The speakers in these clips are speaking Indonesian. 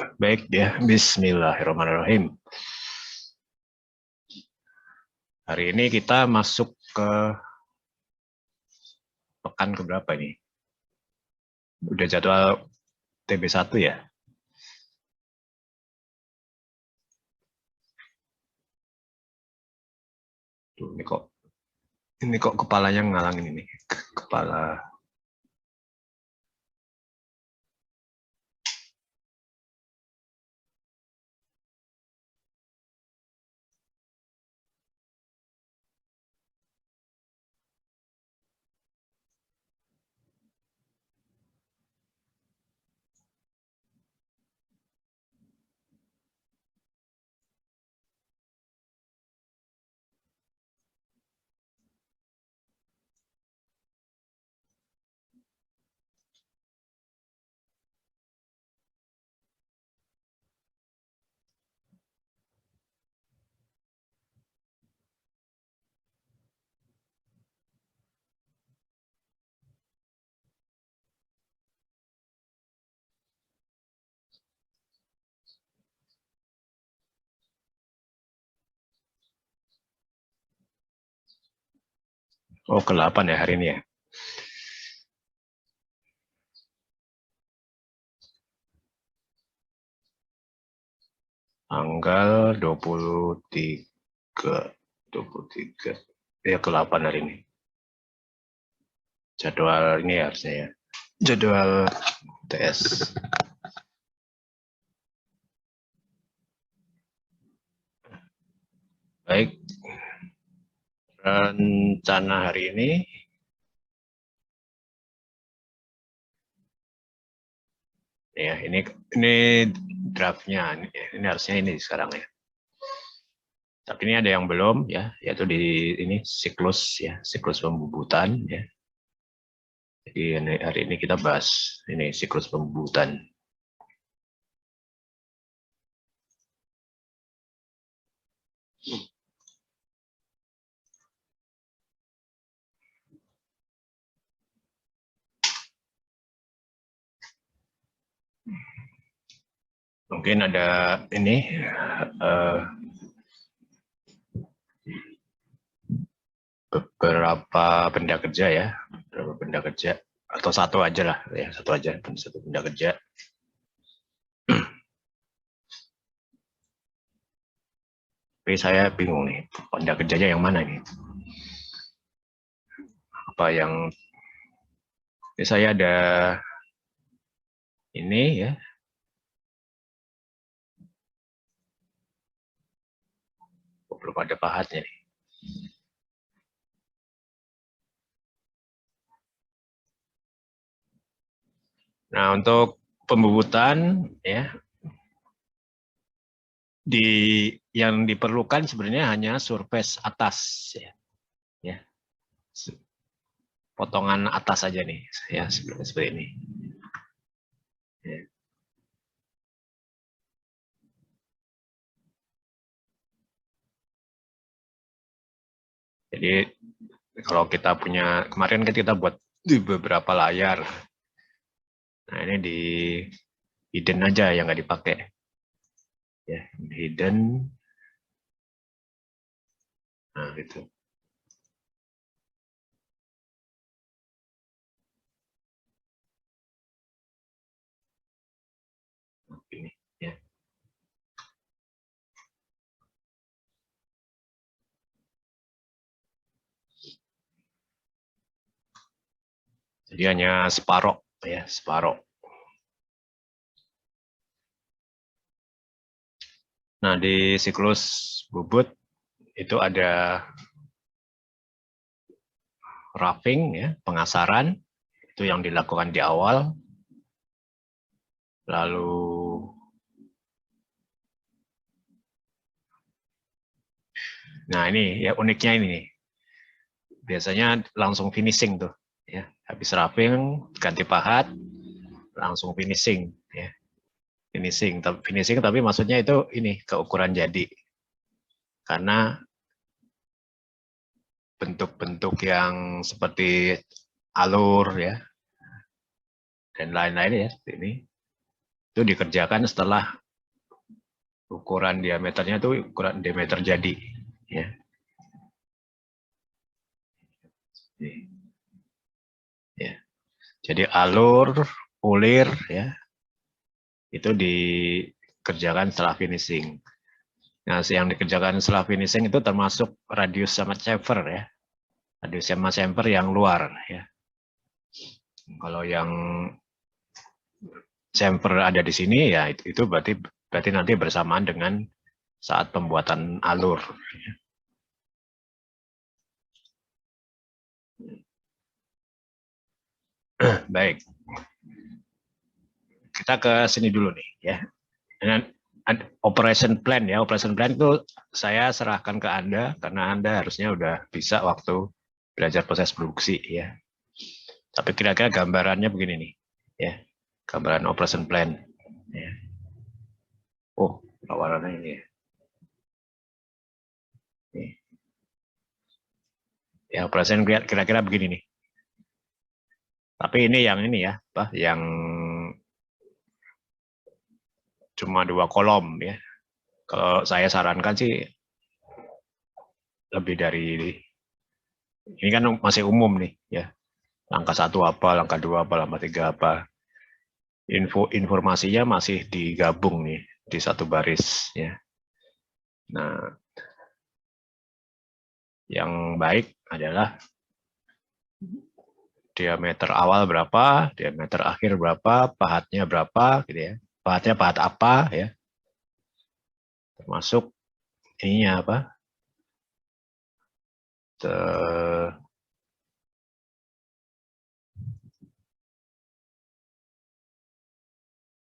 Baik ya, Bismillahirrahmanirrahim. Hari ini kita masuk ke pekan keberapa nih? Udah jadwal TB1 ya? Tuh, ini kok kepalanya ngalangin ini. Kepala. Oh, ke-8 ya hari ini ya. Tanggal 23 ya, ke-8 hari ini. Jadwal ini harusnya ya. Jadwal TS. Baik. Rencana hari ini ya, ini draftnya, ini harusnya ini sekarang ya. Tapi ini ada yang belum ya, yaitu di ini siklus pembubutan ya. Jadi hari ini kita bahas ini siklus pembubutan. Mungkin ada ini beberapa benda kerja ya, beberapa benda kerja atau satu aja lah ya, satu benda kerja. Tapi saya bingung nih, benda kerjanya yang mana nih? Apa yang ini saya ada ini ya. Belum ada pahatnya nih. Nah, untuk pembubutan ya, yang diperlukan sebenarnya hanya surface atas ya. Potongan atas saja nih ya, seperti ini. Ya. Jadi kalau kita punya, kemarin kan kita buat di beberapa layar. Nah, ini di hidden aja yang nggak dipakai. Ya, hidden. Nah, gitu. Ini ya. Jadi hanya separoh ya, separoh. Nah, di siklus bubut itu ada roughing ya, pengasaran, itu yang dilakukan di awal. Lalu nah ini ya, uniknya ini nih. Biasanya langsung finishing tuh ya. Habis roughing, ganti pahat, langsung finishing ya. Finishing tapi maksudnya itu ini keukuran jadi. Karena bentuk-bentuk yang seperti alur ya dan lain-lain ya, seperti ini Itu dikerjakan setelah ukuran diameternya itu ukuran diameter jadi, ya. Ya. Jadi alur, ulir, ya, itu dikerjakan setelah finishing. Nah, yang dikerjakan setelah finishing itu termasuk radius sama chamfer, ya. Radius sama chamfer yang luar, ya. Kalau yang chamfer ada di sini, ya itu berarti nanti bersamaan dengan saat pembuatan alur. Baik, kita ke sini dulu nih, ya. Dan operation plan, ya, operation plan itu saya serahkan ke Anda karena Anda harusnya udah bisa waktu belajar proses produksi, ya. Tapi kira-kira gambarannya begini nih, ya, gambaran operation plan, ya. Oh, warnanya ini, ya. Nih. Ya, operation kira-kira begini nih. Tapi ini ya, yang cuma 2 kolom, ya. Kalau saya sarankan sih lebih dari ini, kan masih umum nih, ya. Langkah 1 apa, langkah 2 apa, langkah 3 apa. Informasinya masih digabung nih di satu baris, ya. Nah, yang baik adalah diameter awal berapa, diameter akhir berapa, pahatnya berapa, gitu ya. Pahatnya pahat apa, ya. Termasuk ininya apa?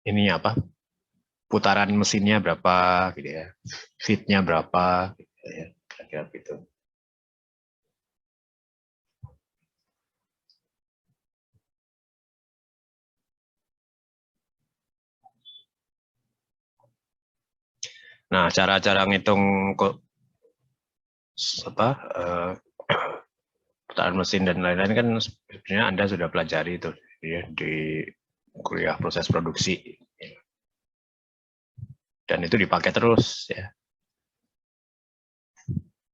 Ininya apa? Putaran mesinnya berapa, gitu ya. Fitnya berapa, gitu ya. Kira-kira gitu. Nah, cara-cara ngitung kok apa putaran mesin dan lain-lain kan sebenarnya Anda sudah pelajari itu, ya, di kuliah proses produksi, dan itu dipakai terus, ya,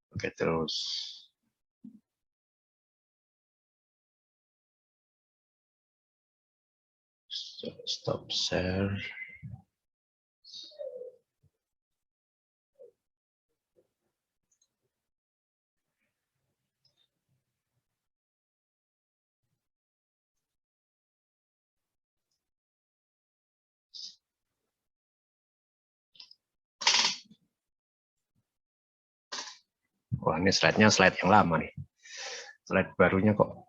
pakai terus. Stop share. Wah, ini slide-nya slide yang lama nih. Slide barunya kok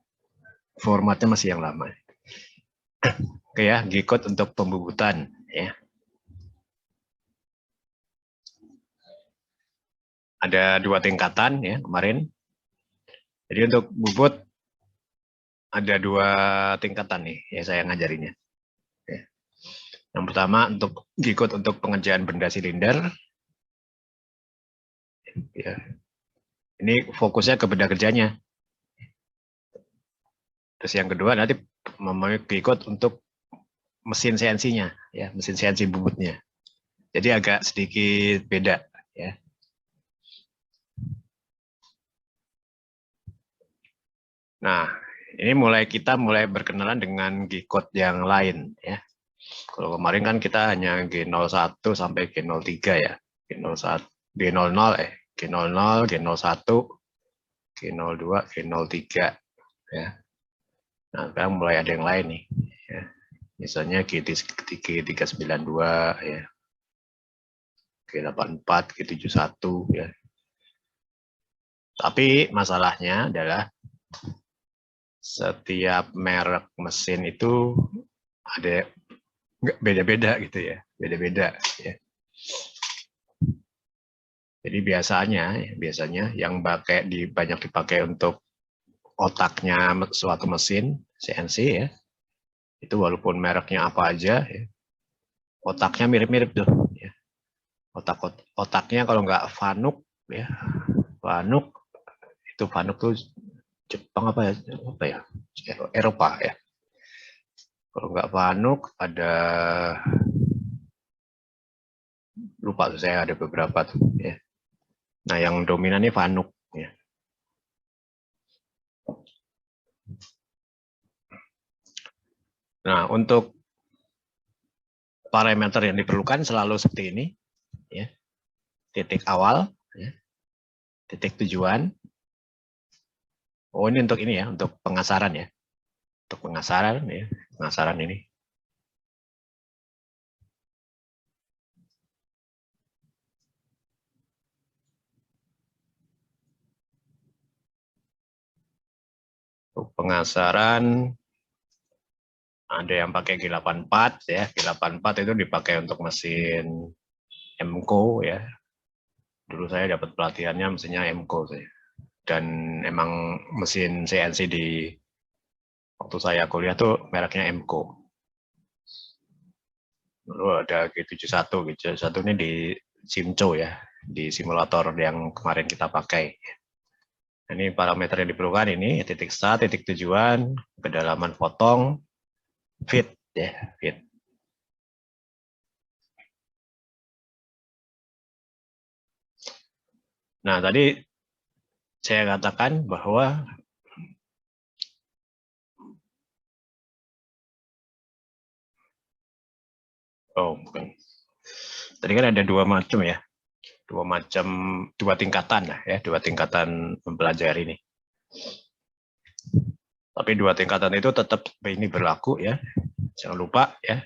formatnya masih yang lama. Oke, ya, G-code untuk pembubutan, ya. Ada 2 tingkatan, ya, kemarin. Jadi untuk bubut ada 2 tingkatan nih, ya, saya ngajarinnya. Ya. Yang pertama untuk G-code untuk pengerjaan benda silinder. Ya. Ini fokusnya ke benda kerjanya. Terus yang kedua nanti memiliki G-code untuk mesin CNC-nya, ya, mesin CNC bubutnya. Jadi agak sedikit beda, ya. Nah, ini kita mulai berkenalan dengan G-code yang lain, ya. Kalau kemarin kan kita hanya G01 sampai G03, ya. G01, G00, G00, G01, G02, G03, ya. Nah, sekarang mulai ada yang lain nih, ya. Misalnya G392, ya. G84, G71, ya. Tapi masalahnya adalah setiap merek mesin itu ada beda-beda gitu, ya, beda-beda, ya. Jadi biasanya yang banyak dipakai untuk otaknya suatu mesin CNC, ya, itu walaupun mereknya apa aja, ya, otaknya mirip-mirip tuh, ya. Otaknya kalau nggak Fanuc, ya, Fanuc tuh Jepang apa ya, Eropa, ya. Kalau nggak Fanuc ada lupa saya ada beberapa tuh ya. Nah, yang dominan ini Fanuc ya. Nah, untuk parameter yang diperlukan selalu seperti ini ya. Titik awal ya. Titik tujuan. Oh, ini untuk ini ya, untuk pengasaran ya. Untuk pengasaran ya, pengasaran ini. Untuk pengasaran ada yang pakai G84 ya. G84 itu dipakai untuk mesin MCO ya. Dulu saya dapat pelatihannya mesinnya MCO saya. Dan emang mesin CNC di waktu saya kuliah tuh mereknya MCO. Lalu ada G71, G71 ini di Simco ya, di simulator yang kemarin kita pakai. Ini parameter yang diperlukan ini titik start, titik tujuan, kedalaman potong, fit ya, fit. Nah, tadi saya katakan bahwa bukan. Tadi kan ada dua macam ya. Dua tingkatan lah ya, dua tingkatan mempelajari ini. Tapi dua tingkatan itu tetap ini berlaku ya. Jangan lupa ya.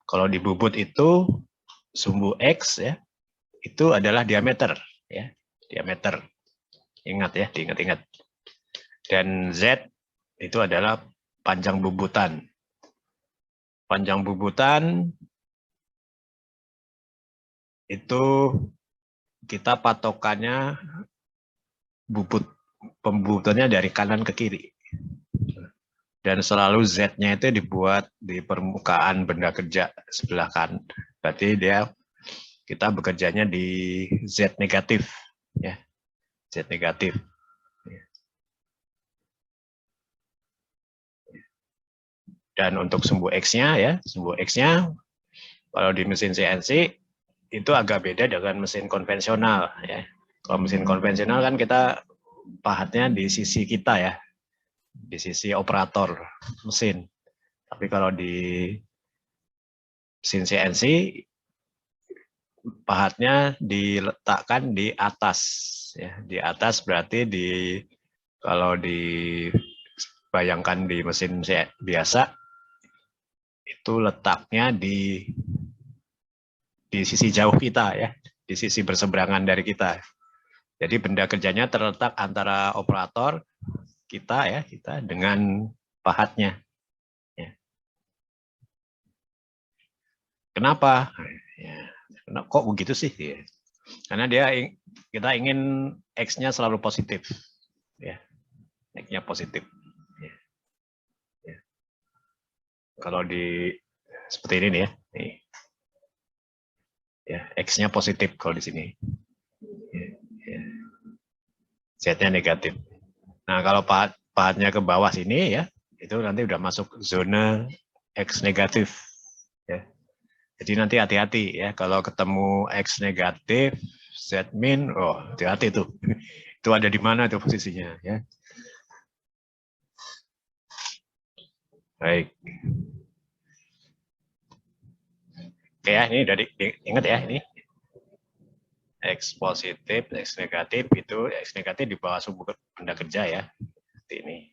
Kalau di bubut itu sumbu X ya, itu adalah diameter ya, diameter. Ingat ya, diingat-ingat. Dan Z itu adalah panjang bubutan. Panjang bubutan itu kita patokannya pembubutannya dari kanan ke kiri. Dan selalu Z-nya itu dibuat di permukaan benda kerja sebelah kanan. Berarti kita bekerjanya di Z negatif ya. Z negatif. Dan untuk sumbu X-nya ya, sumbu X-nya kalau di mesin CNC itu agak beda dengan mesin konvensional ya. Kalau mesin konvensional kan kita pahatnya di sisi kita ya, di sisi operator mesin. Tapi kalau di mesin CNC pahatnya diletakkan di atas ya. Di atas berarti kalau dibayangkan di mesin biasa itu letaknya di sisi jauh kita ya, di sisi berseberangan dari kita. Jadi benda kerjanya terletak antara operator kita dengan pahatnya. Ya. Kenapa? Ya. Kok begitu sih? Ya. Karena kita ingin X-nya selalu positif. Ya. X-nya positif. Ya. Ya. Kalau seperti ini nih ya. Nih. Ya, X-nya positif kalau di sini. Ya. Ya. Z-nya negatif. Nah, kalau pahatnya ke bawah sini ya, itu nanti udah masuk zona X negatif. Ya. Jadi nanti hati-hati ya, kalau ketemu X negatif, Z min, hati-hati tuh. Itu ada di mana tuh posisinya ya. Baik. Oke ya, ini dari ingat ya ini. X positif, X negatif itu X negatif di bawah sumbu benda kerja ya. Seperti ini.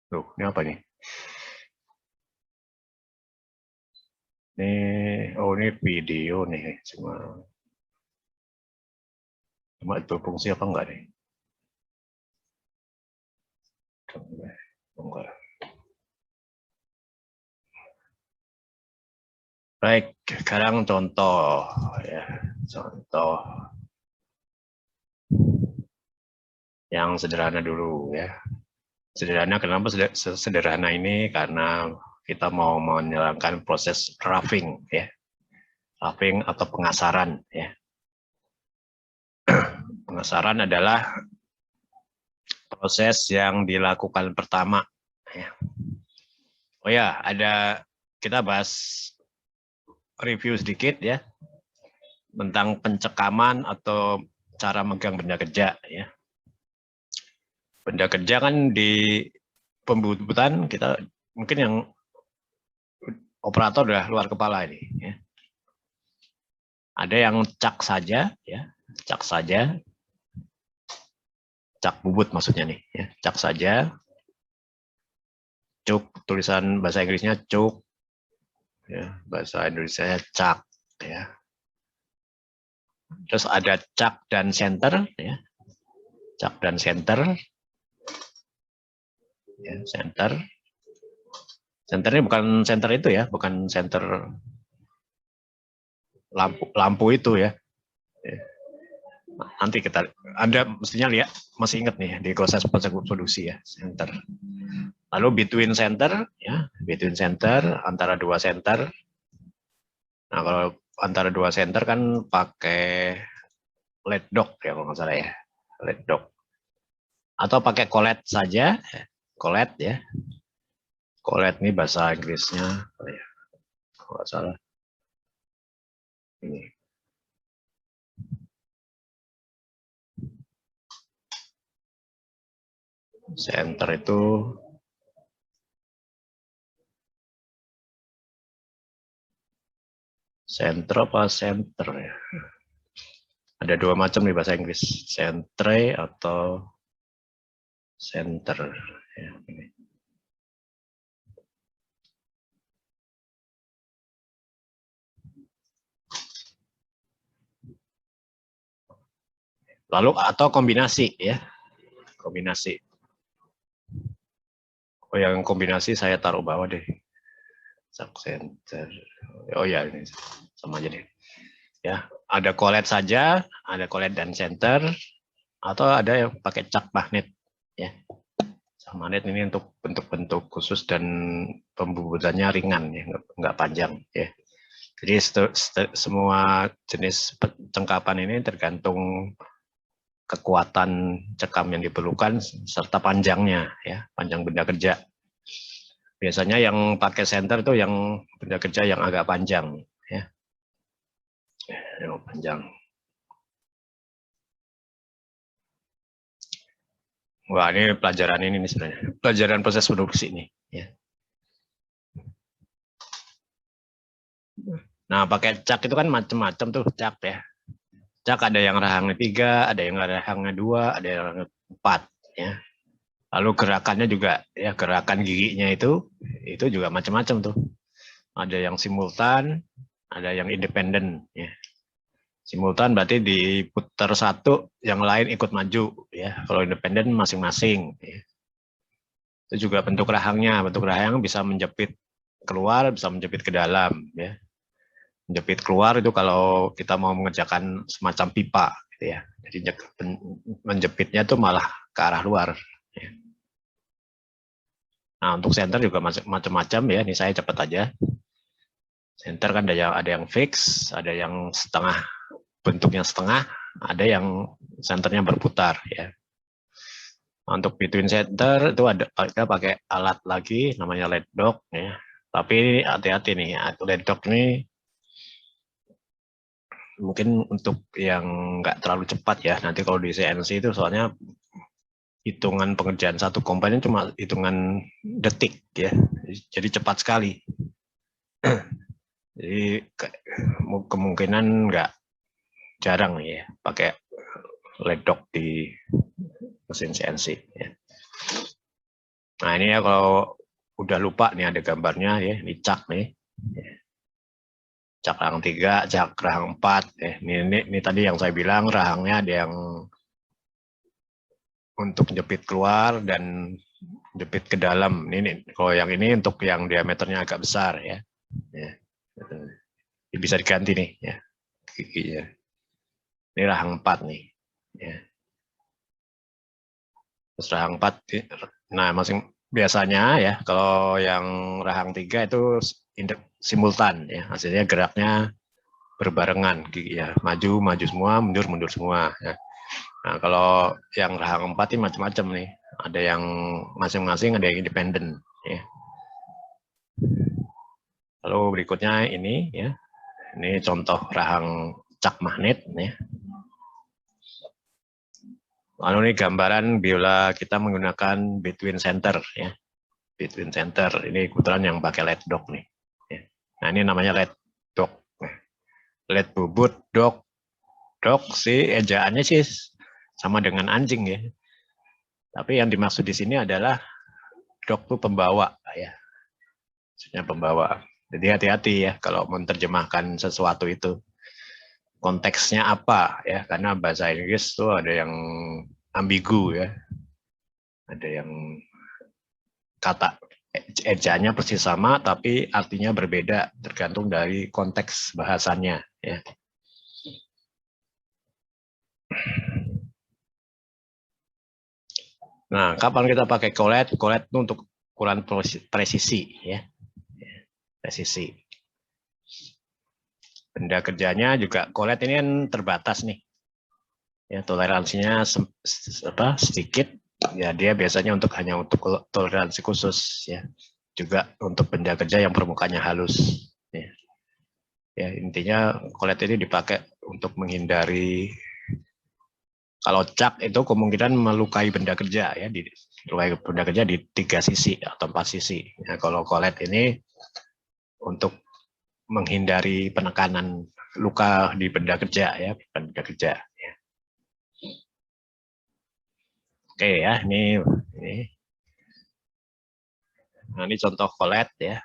Tuh, ini apa nih? Ini video nih, cuma itu fungsi apa enggak nih? Enggak. Baik, sekarang contoh ya, contoh yang sederhana dulu ya. Sederhana, kenapa sederhana ini? Karena kita mau menjalankan proses roughing ya, roughing atau pengasaran ya. Pengasaran adalah proses yang dilakukan pertama Ya. Oh ya, kita bahas review sedikit ya tentang pencekaman atau cara megang benda kerja ya. Benda kerja kan di pembutuhan kita mungkin yang operator udah luar kepala ini ya. Ada yang cak saja ya, cak saja. Cak bubut maksudnya nih ya, cak saja. Cuk, tulisan bahasa Inggrisnya cuk. Ya, bahasa Indonesia cak ya. Terus ada cak dan center ya. Cak dan center. Ya, center. Center ini bukan center itu ya, bukan center lampu itu ya. Nanti Anda mestinya lihat, masih ingat nih di proses produksi ya, center. Lalu between center ya, between center antara dua center. Nah, kalau antara dua center kan pakai lead dog ya kalau nggak salah ya, lead dog. Atau pakai collet saja, collet ya. Collet ini bahasa Inggrisnya ya, kalau nggak salah. Ini. Center itu center apa center ya? Ada dua macam nih bahasa Inggris, centre atau center. Ya, ini. Lalu atau kombinasi ya, kombinasi. Oh yang kombinasi saya taruh bawah deh. Center. Oh ya ini sama aja deh. Ya, ada collet saja, ada collet dan center, atau ada yang pakai cak magnet ya. Cak magnet ini untuk bentuk-bentuk khusus dan pembubutannya ringan ya, nggak panjang ya. Jadi semua jenis cengkapan ini tergantung kekuatan cekam yang diperlukan serta panjangnya ya, panjang benda kerja. Biasanya yang pakai center itu yang benda kerja yang agak panjang ya. Yang panjang. Wah, ini pelajaran ini sebenarnya. Pelajaran proses produksi ini ya. Nah, pakai cak itu kan macam-macam tuh cak ya. Cak ada yang rahangnya 3, ada yang rahangnya 2, ada yang rahangnya 4 ya. Lalu gerakannya juga ya, gerakan giginya itu juga macam-macam tuh. Ada yang simultan, ada yang independen ya. Simultan berarti diputar satu, yang lain ikut maju ya. Kalau independen masing-masing ya. Itu juga bentuk rahangnya, bentuk rahang bisa menjepit keluar, bisa menjepit ke dalam ya. Menjepit keluar itu kalau kita mau mengerjakan semacam pipa gitu ya. Jadi menjepitnya itu malah ke arah luar ya. Nah, untuk center juga macam-macam ya. Ini saya cepat aja. Center kan ada yang fix, ada yang setengah, bentuknya setengah, ada yang senternya berputar ya. Nah, untuk between center itu kita pakai alat lagi namanya lead dog ya. Tapi ini hati-hati nih, lead dog ini mungkin untuk yang nggak terlalu cepat ya. Nanti kalau di CNC itu soalnya hitungan pengerjaan satu komponen cuma hitungan detik ya, jadi cepat sekali. Jadi kemungkinan nggak jarang ya pakai lead dog di mesin CNC ya. Nah ini ya kalau udah lupa nih ada gambarnya ya, ini cak nih cak rahang 3, cak rahang 4 ya. Ini tadi yang saya bilang rahangnya ada yang untuk jepit keluar dan jepit ke dalam. Ini kalau yang ini untuk yang diameternya agak besar ya. Ya. Bisa diganti nih ya giginya. Ini rahang 4 nih ya. Terus rahang 4 nah biasanya ya kalau yang rahang 3 itu simultan ya, hasilnya geraknya berbarengan ya, maju semua, mundur semua ya. Nah, kalau yang rahang 4 ini macam-macam nih. Ada yang masing-masing, ada yang independen. Ya. Lalu berikutnya ini, ya, ini contoh rahang cak magnet. Ya. Lalu ini gambaran biola kita menggunakan between center. Ya. Between center, ini kebetulan yang pakai lead dog nih. Ya. Nah ini namanya lead dog. Lead bubut, dog. Dog sih ejaannya sih sama dengan anjing ya. Tapi yang dimaksud di sini adalah dog itu pembawa ya. Maksudnya pembawa. Jadi hati-hati ya kalau menerjemahkan sesuatu itu. Konteksnya apa ya, karena bahasa Inggris tuh ada yang ambigu ya. Ada yang kata ejaannya persis sama tapi artinya berbeda tergantung dari konteks bahasannya ya. Nah, kapan kita pakai collet? Collet itu untuk ukuran presisi ya. Presisi. Benda kerjanya juga collet ini kan terbatas nih. Ya, toleransinya sedikit. Ya, dia biasanya hanya untuk toleransi khusus ya. Juga untuk benda kerja yang permukaannya halus ya. Ya, intinya collet ini dipakai untuk menghindari, kalau cak itu kemungkinan melukai benda kerja ya, melukai benda kerja di 3 sisi atau 4 sisi. Nah, kalau collet ini untuk menghindari penekanan luka di benda kerja ya, benda kerja. Ya. Oke ya, ini. Nah, ini contoh collet ya.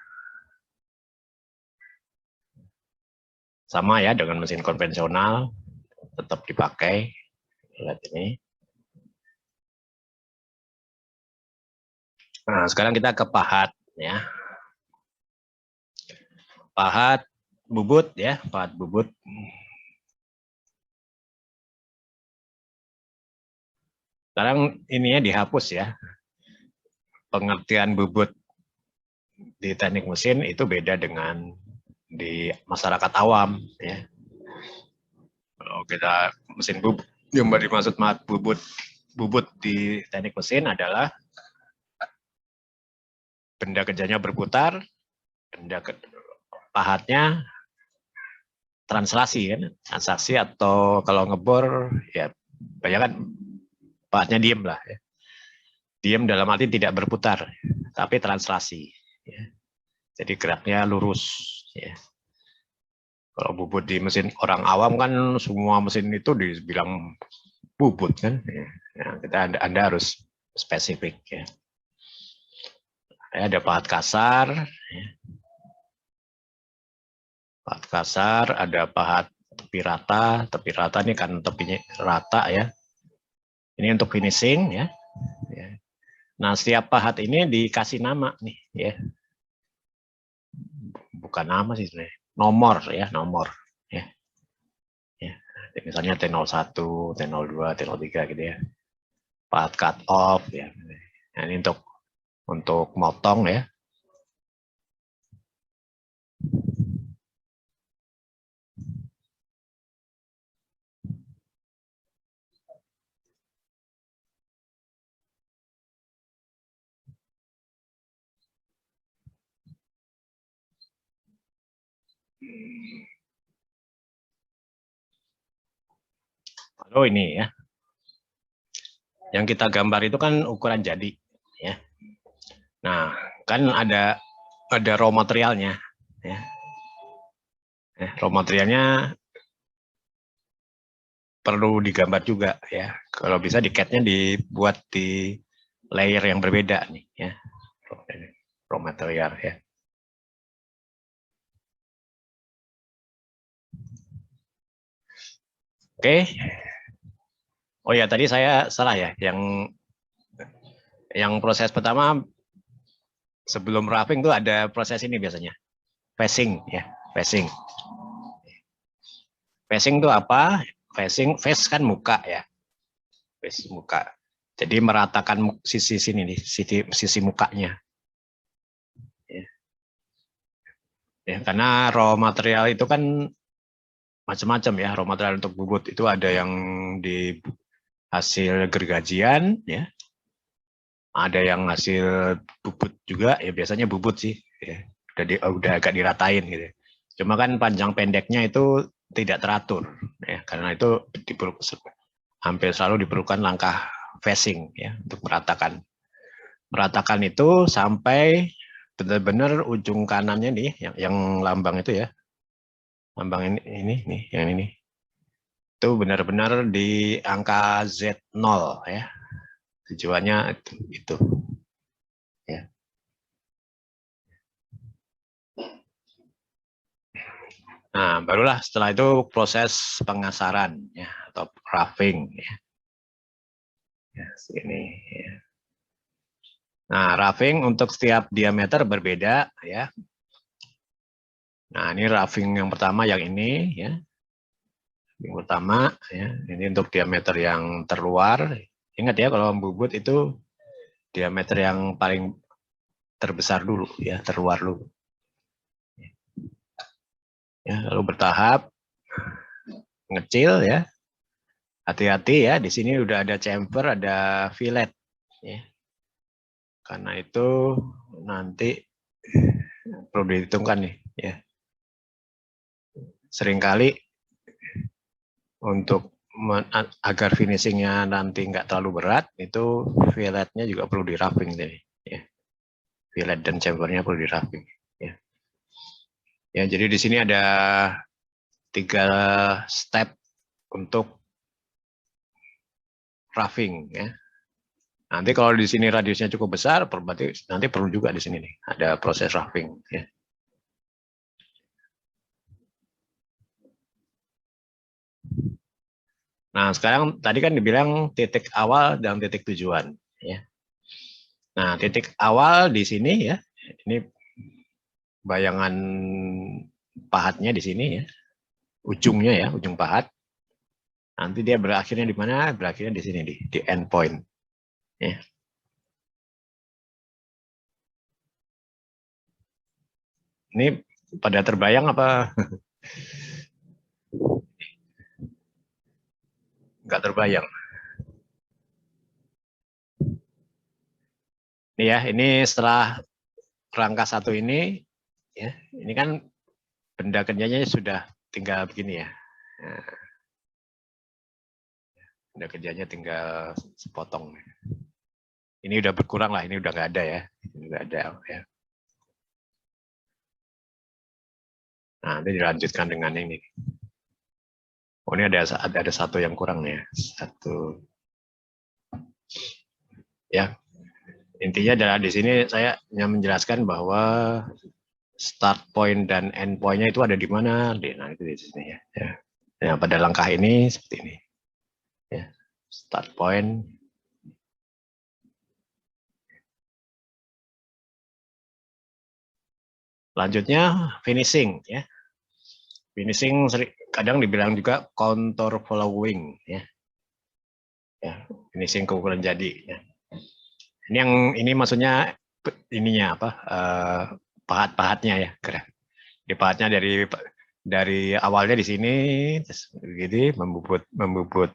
Sama ya dengan mesin konvensional, tetap dipakai collet ini. Nah, sekarang kita ke pahat ya. Pahat bubut ya, pahat bubut. Sekarang ininya dihapus ya. Pengertian bubut di teknik mesin itu beda dengan di masyarakat awam ya. Kalau kita mesin bubut, yang dimaksud bubut di teknik mesin adalah benda kerjanya berputar, benda pahatnya translasi kan, transaksi, atau kalau ngebor ya banyak kan pahatnya diem lah ya. Diem dalam arti tidak berputar, tapi translasi ya. Jadi geraknya lurus ya. Kalau bubut di mesin orang awam kan semua mesin itu dibilang bubut kan ya. Nah, anda harus spesifik ya. Ada pahat kasar ya. Pahat kasar, ada pahat tepi rata ini kan tepinya rata ya. Ini untuk finishing ya. Nah, setiap pahat ini dikasih nama nih ya. Bukan nama sih sebenarnya. Nomor ya, nomor ya. Ya. Misalnya T01, T02, T03 gitu ya. Pahat cut off ya. Nah, ini untuk motong ya. Lalu ini ya. Yang kita gambar itu kan ukuran jadi ya. Nah, kan ada raw materialnya ya. Raw materialnya perlu digambar juga ya. Kalau bisa di CAD-nya dibuat di layer yang berbeda nih ya. Raw material ya. Oke. Oh ya, tadi saya salah ya. Yang proses pertama sebelum roughing tuh ada proses ini biasanya. Facing ya, facing. Facing itu apa? Face kan muka ya. Face muka. Jadi meratakan sisi sini nih, sisi mukanya. Ya, karena raw material itu kan macam-macam ya. Raw material untuk bubut itu ada yang hasil gergajian, ya. Ada yang hasil bubut juga, ya biasanya bubut sih, ya. Udah agak diratain gitu. Cuma kan panjang pendeknya itu tidak teratur, ya, karena itu hampir selalu diperlukan langkah facing, ya, untuk meratakan. Meratakan itu sampai benar-benar ujung kanannya nih, yang lambang itu ya, lambang ini nih, yang ini, itu benar-benar di angka Z0 ya, tujuannya itu ya. Nah, barulah setelah itu proses pengasaran ya, atau roughing ya. Ya, sini ya. Nah, roughing untuk setiap diameter berbeda ya. Nah, ini roughing yang pertama yang ini ya. Yang pertama ya, ini untuk diameter yang terluar. Ingat ya, kalau bubut itu diameter yang paling terbesar dulu ya, terluar dulu. Ya, lalu bertahap ngecil ya. Hati-hati ya, di sini udah ada chamfer, ada fillet ya. Karena itu nanti perlu dihitungkan nih ya. Seringkali untuk agar finishingnya nanti nggak terlalu berat, itu filletnya juga perlu di roughing tadi ya. Fillet dan chamfernya perlu di roughing ya. Ya, jadi di sini ada 3 step untuk roughing ya. Nanti kalau di sini radiusnya cukup besar, berarti nanti perlu juga di sini nih ada proses roughing ya. Nah, sekarang tadi kan dibilang titik awal dan titik tujuan ya. Nah, titik awal di sini ya. Ini bayangan pahatnya di sini ya. Ujungnya ya, ujung pahat. Nanti dia berakhirnya di mana? Berakhirnya di sini di end point. Ya. Ini pada terbayang apa? Nggak terbayang. Ini ya, ini setelah rangka satu ini, ya, ini kan benda kerjanya sudah tinggal begini ya. Nah, benda kerjanya tinggal sepotong. Ini udah berkurang lah, ini udah nggak ada ya. Ini nggak ada ya. Nah, nanti dilanjutkan dengan ini. Oh, ini ada satu yang kurang nih ya. Satu. Ya, intinya adalah di sini saya hanya menjelaskan bahwa start point dan end point-nya itu ada di mana. Nah, itu di sini ya. Ya, pada langkah ini seperti ini. Ya, start point. Lanjutnya finishing ya. Finishing kadang dibilang juga contour following ya. Ya, finishing keukuran jadi ya. Ini maksudnya ininya apa? Pahat-pahatnya ya, keren. Di pahatnya dari awalnya di sini terus begini membubut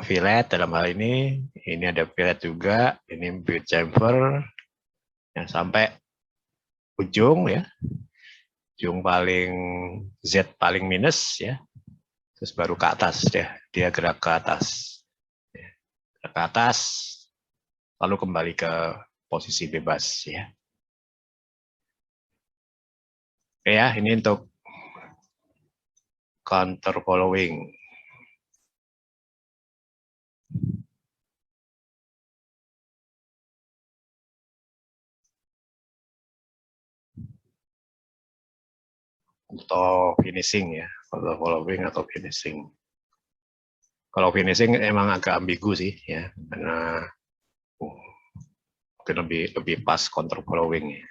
fillet dalam hal ini ada fillet juga, ini build chamfer yang sampai ujung ya. Ujung paling Z paling minus ya. Terus baru ke atas dia gerak ke atas. Gerak ke atas lalu kembali ke posisi bebas ya. Oke ya, ini untuk counter following. Atau finishing ya, counter following atau finishing. Kalau finishing emang agak ambigu sih ya, karena mungkin lebih pas counter following ya.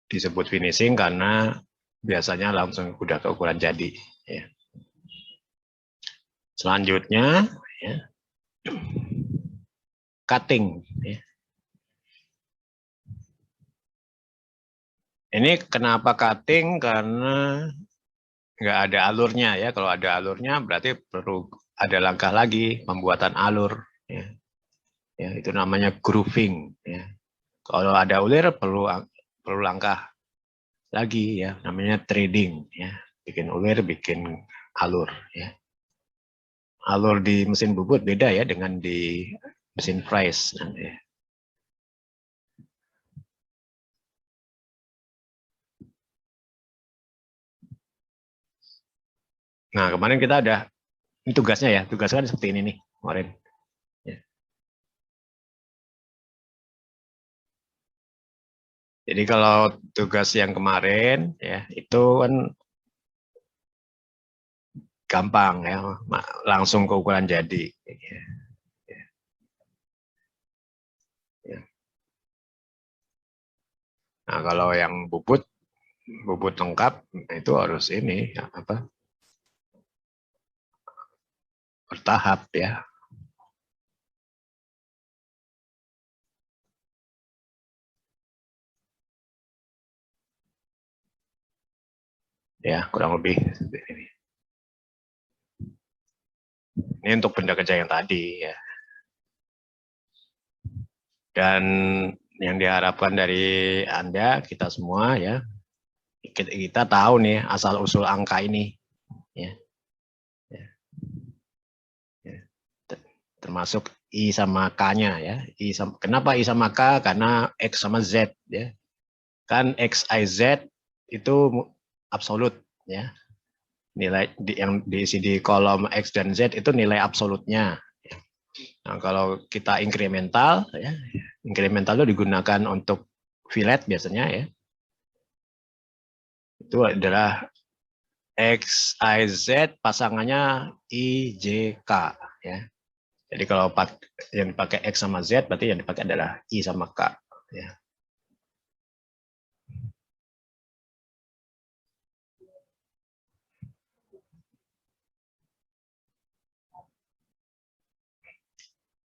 Disebut finishing karena biasanya langsung udah keukuran jadi ya. Selanjutnya ya, cutting ya. Ini kenapa cutting? Karena nggak ada alurnya ya. Kalau ada alurnya berarti perlu ada langkah lagi pembuatan alur. Ya, ya itu namanya grooving. Ya. Kalau ada ulir perlu langkah lagi ya, namanya trading. Ya, bikin ulir, bikin alur. Ya. Alur di mesin bubut beda ya dengan di mesin fries. Ya. Nah kemarin kita ada ini tugasnya ya, tugasnya kan seperti ini nih kemarin. Ya. Jadi kalau tugas yang kemarin ya itu kan gampang ya, langsung ke ukuran jadi. Ya. Nah kalau yang bubut, bubut lengkap itu harus ini ya, apa bertahap ya. Ya kurang lebih seperti ini. Ini untuk benda kerja yang tadi ya. Dan yang diharapkan dari Anda, kita semua ya, kita tahu nih asal usul angka ini ya, ya, ya. Termasuk I sama K-nya ya. Kenapa I sama K? Karena X sama Z ya. Kan X, Y, Z itu absolut ya. Nilai yang diisi di kolom X dan Z itu nilai absolutnya. Nah, kalau kita inkremental ya, inkremental itu digunakan untuk fillet biasanya ya. Itu adalah X, Y, Z pasangannya I, J, K ya. Jadi kalau yang dipakai X sama Z berarti yang dipakai adalah I sama K ya.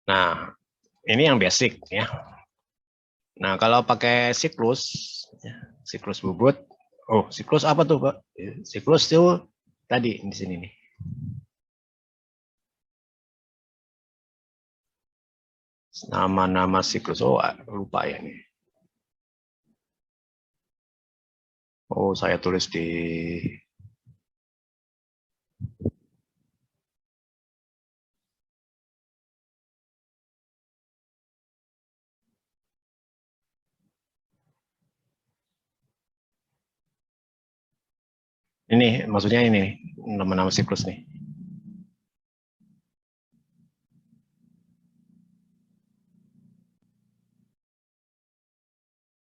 Nah, ini yang basic ya. Nah, kalau pakai siklus ya, siklus bubut. Oh, siklus apa tuh, Pak? Siklus itu tadi di sini nih. Nama-nama siklus. Oh, lupa ya nih. Oh, saya tulis di ini, maksudnya ini nama-nama siklus nih.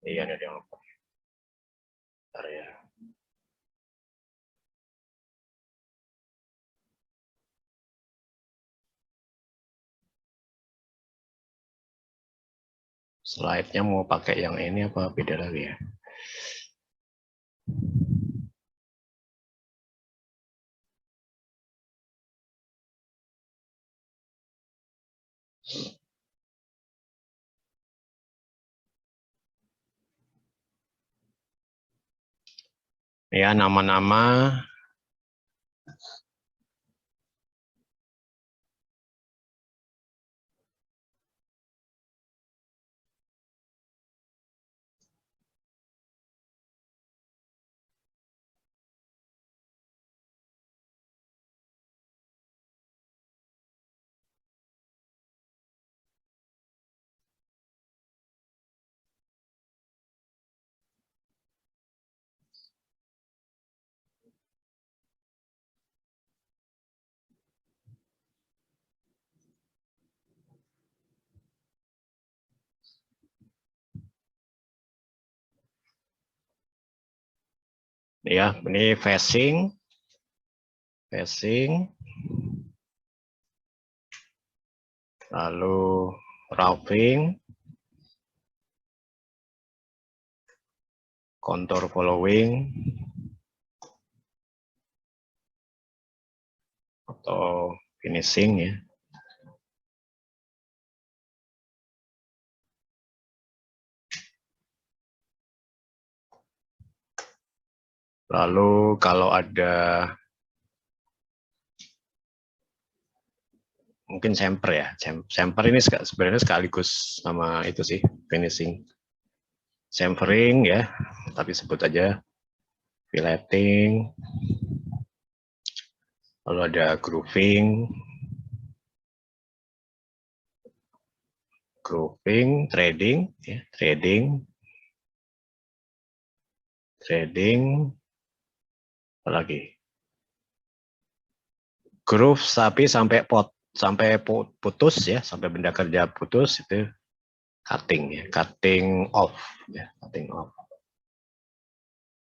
Iya, ada yang lupa. Bentar ya. Slide-nya mau pakai yang ini apa beda lagi ya? Ya, nama-nama ya, ini facing, lalu roughing, contour following, atau finishing ya. Lalu kalau ada mungkin chamfer ya, chamfer ini sebenarnya sekaligus sama itu sih finishing, chamfering ya, tapi sebut aja filleting. Lalu ada grooving, threading, ya, threading, apalagi groove sampai putus ya, sampai benda kerja putus itu cutting ya, cutting off ya, cutting off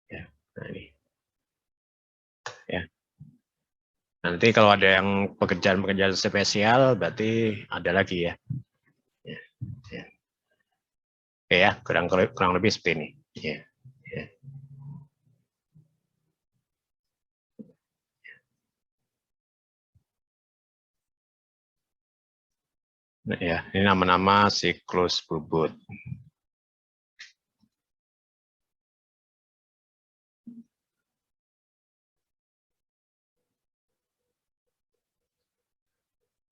ya. Nah ini ya. Nanti kalau ada yang pekerjaan-pekerjaan spesial berarti ada lagi ya. Ya, ya. Oke ya, kurang lebih seperti ini. Ya, ya. Nah, ya, ini nama-nama siklus bubut.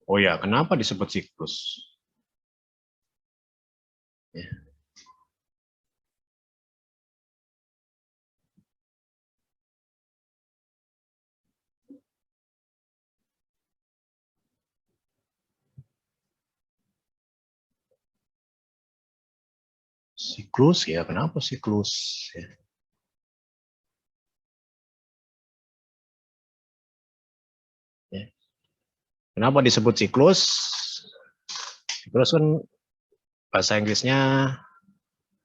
Oh ya, kenapa disebut siklus? Ya. Siklus ya, kenapa siklus? Ya. Ya. Kenapa disebut siklus? Siklus kan bahasa Inggrisnya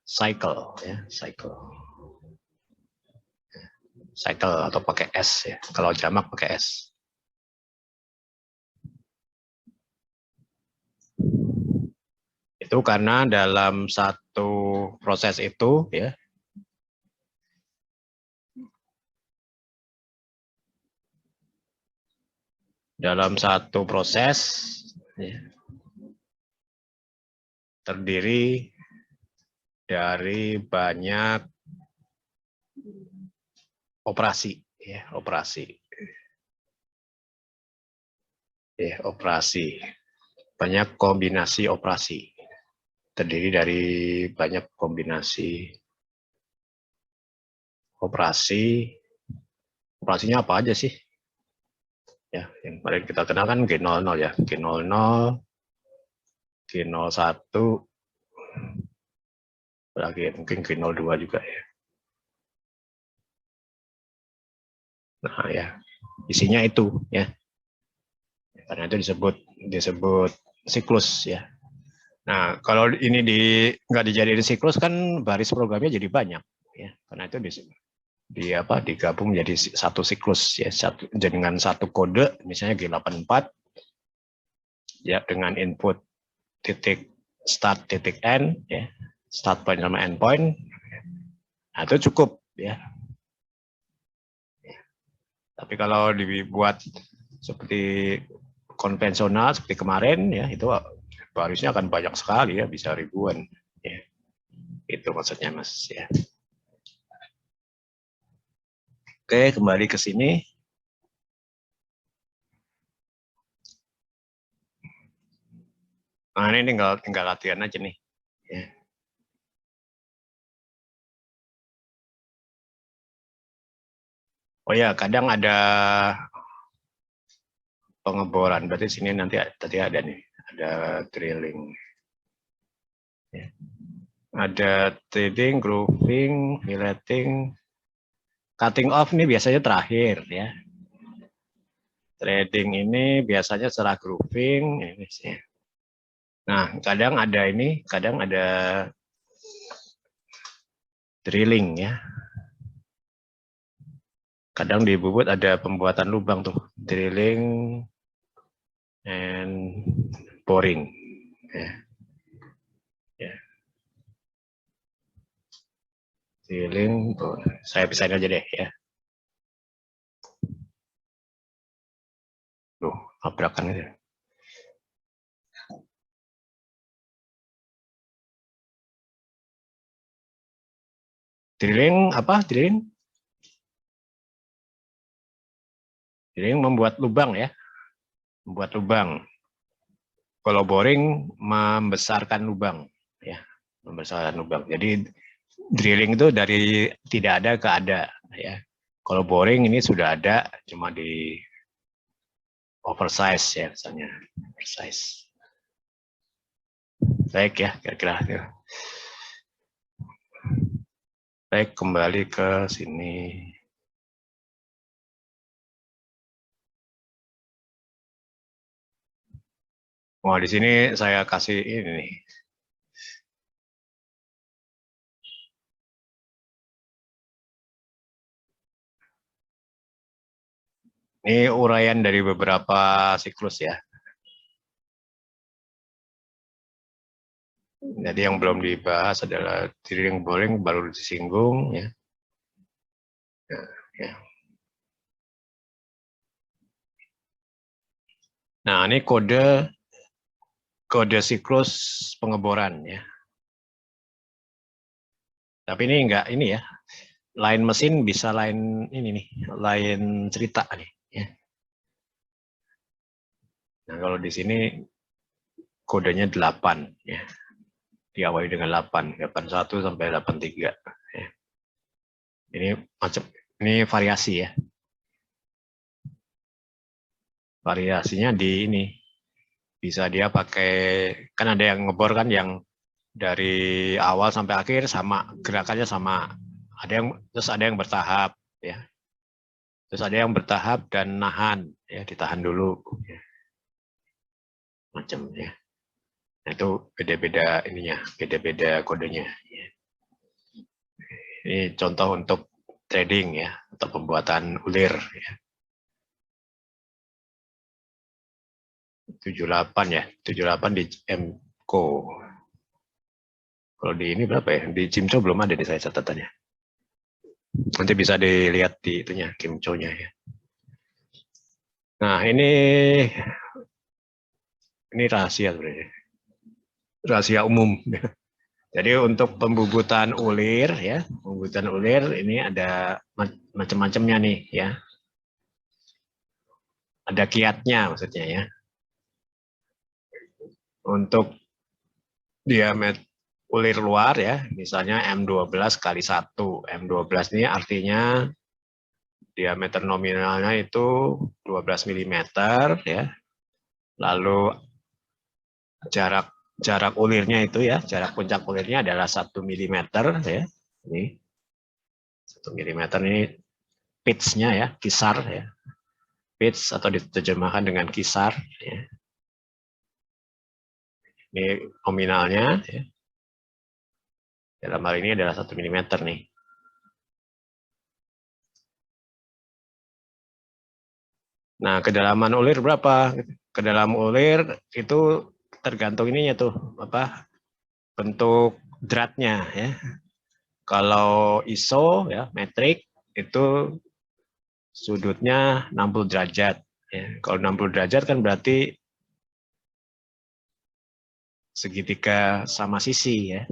cycle ya, cycle atau pakai S ya. Kalau jamak pakai S. Itu karena dalam satu proses itu ya, dalam satu proses ya, terdiri dari banyak operasi ya, operasi, banyak kombinasi operasi, terdiri dari banyak kombinasi operasi. Operasinya apa aja sih ya, yang paling kita kenal kan G00 ya, G00, G01, lagi mungkin G02 juga ya. Nah ya, isinya itu ya, karena itu disebut siklus ya. Nah kalau ini nggak dijadiin siklus kan baris programnya jadi banyak ya, karena itu digabung menjadi satu siklus ya, dengan satu kode misalnya G84 ya, dengan input titik start titik end ya, start point sama end point. Nah itu cukup ya. Tapi kalau dibuat seperti konvensional seperti kemarin ya, itu barisnya akan banyak sekali ya, bisa ribuan ya. Itu maksudnya Mas ya. Oke, kembali ke sini. Nah, ini tinggal latihan aja nih ya. Oh ya, kadang ada pengeboran. Berarti sini nanti tadi ada nih, ada drilling. Ya. Ada threading, grooving, filleting, cutting off nih biasanya terakhir ya. Threading ini biasanya setelah grooving. Nah, kadang ada drilling ya. Kadang di bubut ada pembuatan lubang tuh, drilling and boring. Ya. Ya. Drilling, saya pisahin aja deh ya. Loh, tabrakan aja. Drilling apa? Drilling? Jadi membuat lubang ya, membuat lubang. Kalau boring membesarkan lubang ya, membesarkan lubang. Jadi drilling itu dari tidak ada ke ada ya. Kalau boring ini sudah ada, cuma di oversize ya misalnya, oversize. Baik ya, kira-kira. Baik, kembali ke sini. Wah, di sini saya kasih ini nih. Ini uraian dari beberapa siklus ya. Jadi yang belum dibahas adalah drilling boring, baru disinggung ya. Ya. Nah, ini kode siklus pengeboran ya. Tapi ini enggak ini ya. Lain mesin bisa lain ini nih, lain cerita nih ya. Nah, kalau di sini kodenya 8 ya. Diawali dengan 8, 81 sampai 83 ya. Ini macam ini variasi ya. Variasinya di ini bisa dia pakai, kan ada yang ngebor kan yang dari awal sampai akhir sama, gerakannya sama. Terus ada yang bertahap ya. Terus ada yang bertahap dan nahan ya, ditahan dulu ya. Macam ya. Nah, itu beda-beda ininya, beda-beda kodenya ya. Ini contoh untuk trading ya, atau pembuatan ulir ya. 78 ya, 78 di MCO. Kalau di ini berapa ya? Di Kimco belum ada di saya catatannya. Nanti bisa dilihat di itunya, Kimco-nya ya. Nah, ini rahasia sebenarnya. Rahasia umum. Jadi untuk pembubutan ulir ya, pembubutan ulir ini ada macam-macamnya nih ya. Ada kiatnya maksudnya ya. Untuk diameter ulir luar ya, misalnya M12 kali 1. M12 ini artinya diameter nominalnya itu 12 mm ya. Lalu jarak ulirnya itu ya, jarak puncak ulirnya adalah 1 mm ya. Ini 1 mm ini pitch-nya ya, kisar ya. Pitch atau diterjemahkan dengan kisar ya. Ini nominalnya ya. Dalam hal ini adalah 1 mm nih. Nah, kedalaman ulir berapa? Kedalaman ulir itu tergantung ininya tuh, apa? Bentuk dratnya ya. Kalau ISO ya, metrik itu sudutnya 60 derajat ya. Kalau 60 derajat kan berarti segitiga sama sisi ya.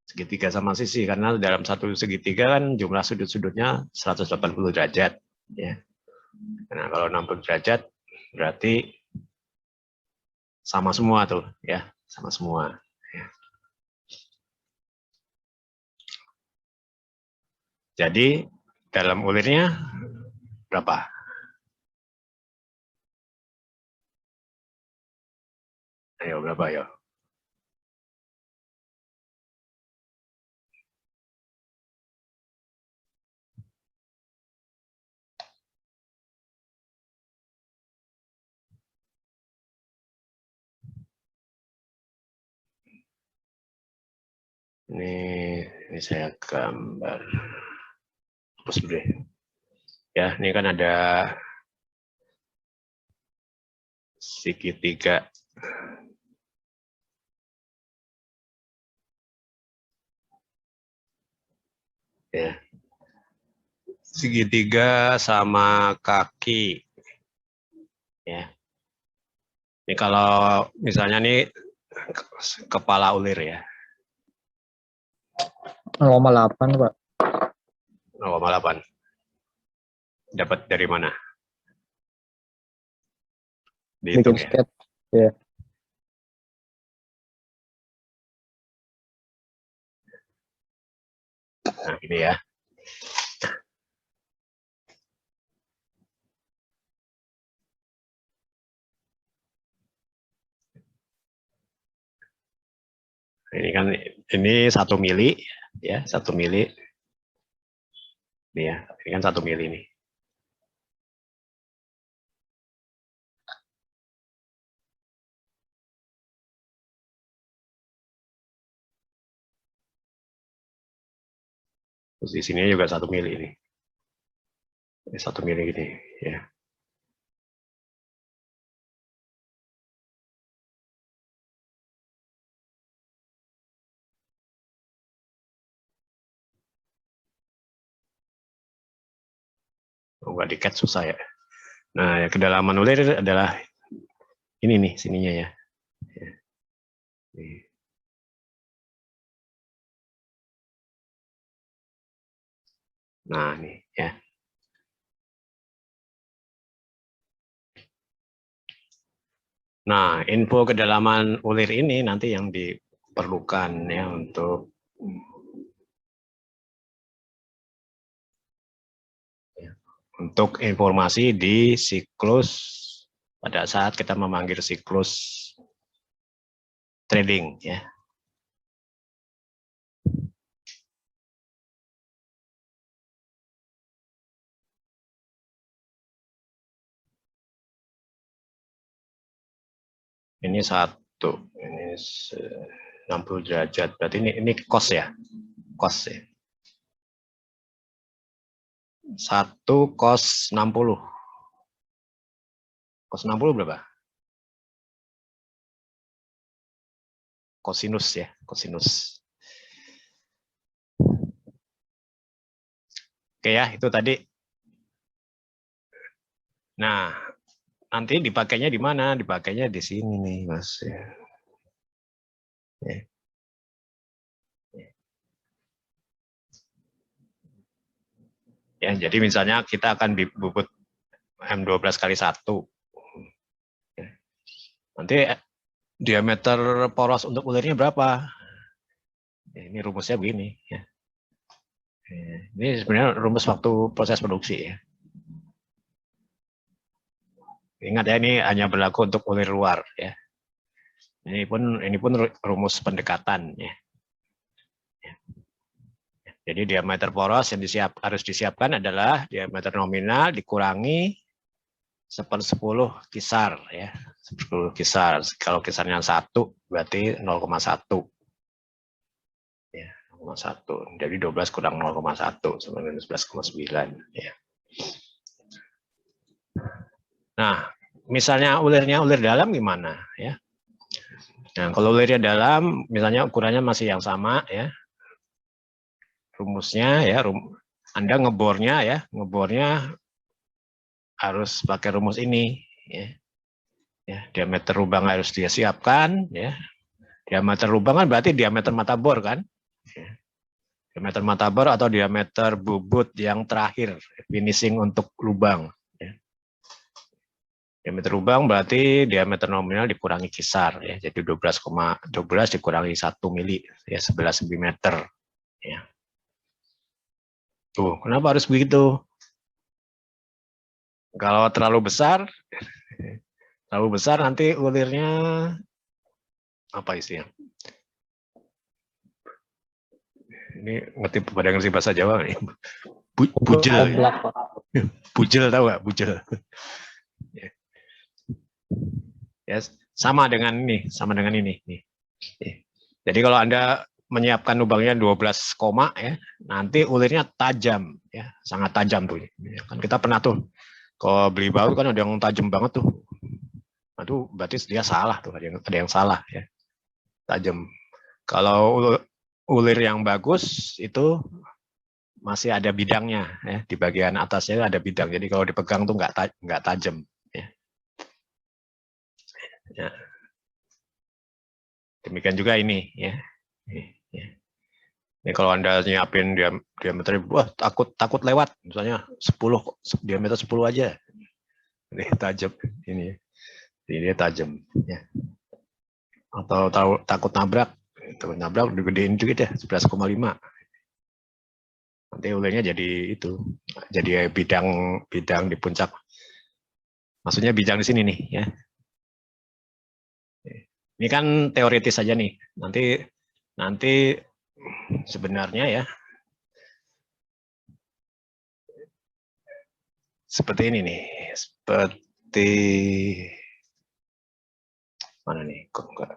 Segitiga sama sisi, karena dalam satu segitiga kan jumlah sudut-sudutnya 180 derajat ya. Nah, kalau 60 derajat berarti sama semua tuh ya, sama semua ya. Jadi dalam ulirnya berapa? Ayo berapa ya? Ini saya gambar. Hapus dulu deh. Ya, ini kan ada segitiga. Ya. Segitiga sama kaki. Ya. Ini kalau misalnya nih kepala ulir ya. 0,8 Pak. 0,8. Dapat dari mana? Dihitung bikin ya. sketch ya. Nah, ini ya. Ini kan ini 1 mili ya, 1 mili. Ini ya, ini kan 1 mili nih. Terus di sini juga 1 mili ini. 1 mili gini ya. Nggak di-cut susah ya. Nah, ya, kedalaman ulir adalah ini nih, sininya ya. Nah, ini ya. Nah, info kedalaman ulir ini nanti yang diperlukan ya untuk informasi di siklus pada saat kita memanggil siklus trading ya. Ini 1, ini 60 derajat. Berarti ini cos ya. Cos ya. 1 cos 60. Cos 60 berapa? Kosinus ya, kosinus. Oke ya, itu tadi. Nah, nanti dipakainya di mana? Dipakainya di sini nih, Mas. Ya. Ya, jadi misalnya kita akan bubut M12 kali 1. Nanti diameter poros untuk ulirnya berapa? Ya, ini rumusnya begini. Ya. Ini sebenarnya rumus waktu proses produksi ya. Ingat ya, ini hanya berlaku untuk ulir luar ya. Ini pun rumus pendekatan ya. Jadi diameter poros yang harus disiapkan adalah diameter nominal dikurangi 1/10 kisar ya. 10 kisar. Kalau kisarnya 1 berarti 0,1. Ya, 0,1. Jadi 12 kurang 0,1 sama dengan 11,9 ya. Nah, misalnya ulirnya ulir dalam gimana ya? Nah, kalau ulirnya dalam, misalnya ukurannya masih yang sama ya, rumusnya ya, Anda ngebornya harus pakai rumus ini ya. Ya, diameter lubang harus dia siapkan ya. Diameter lubang kan berarti diameter mata bor kan? Ya. Diameter mata bor atau diameter bubut yang terakhir finishing untuk lubang ya. Diameter lubang berarti diameter nominal dikurangi kisar ya. Jadi 12 dikurangi 1 mili ya 11 cm ya. Tuh, kenapa harus begitu? Kalau terlalu besar nanti ulirnya apa isinya? Ini ngerti bahasa Jawa nih. Bujel. Bujel tahu nggak? Bujel. Ya, sama dengan ini. Nih. Jadi kalau Anda menyiapkan lubangnya 12 koma ya, nanti ulirnya tajam ya, sangat tajam tuh. Kan kita pernah tuh kalau beli baut kan ada yang tajam banget tuh. Nah, itu berarti dia salah tuh, ada yang salah ya. Tajam. Kalau ulir yang bagus itu masih ada bidangnya ya, di bagian atasnya ada bidang. Jadi kalau dipegang tuh nggak tajam ya. Ya. Demikian juga ini ya. Ini kalau Anda nyiapin diameter, wah takut lewat, misalnya 10 diameter 10 aja. Ini tajam ini. Jadi dia tajam. Ya. Atau takut nabrak, digedein juga deh 11,5. Nanti ulirnya jadi itu, jadi bidang di puncak. Maksudnya bidang di sini nih, ya. Ini kan teoritis saja nih. Nanti sebenarnya ya seperti ini nih, seperti mana nih? Kok enggak?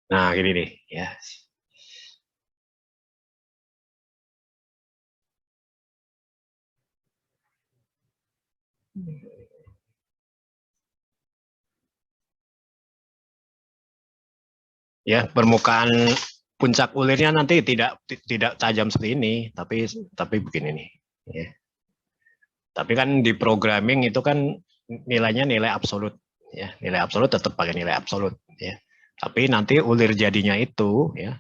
Nah, gini nih, ya. Ya, permukaan puncak ulirnya nanti tidak tajam seperti ini, tapi begini nih. Ya. Tapi kan di programming itu kan nilainya nilai absolut, ya. Nilai absolut tetap pakai nilai absolut, ya. Tapi nanti ulir jadinya itu, ya.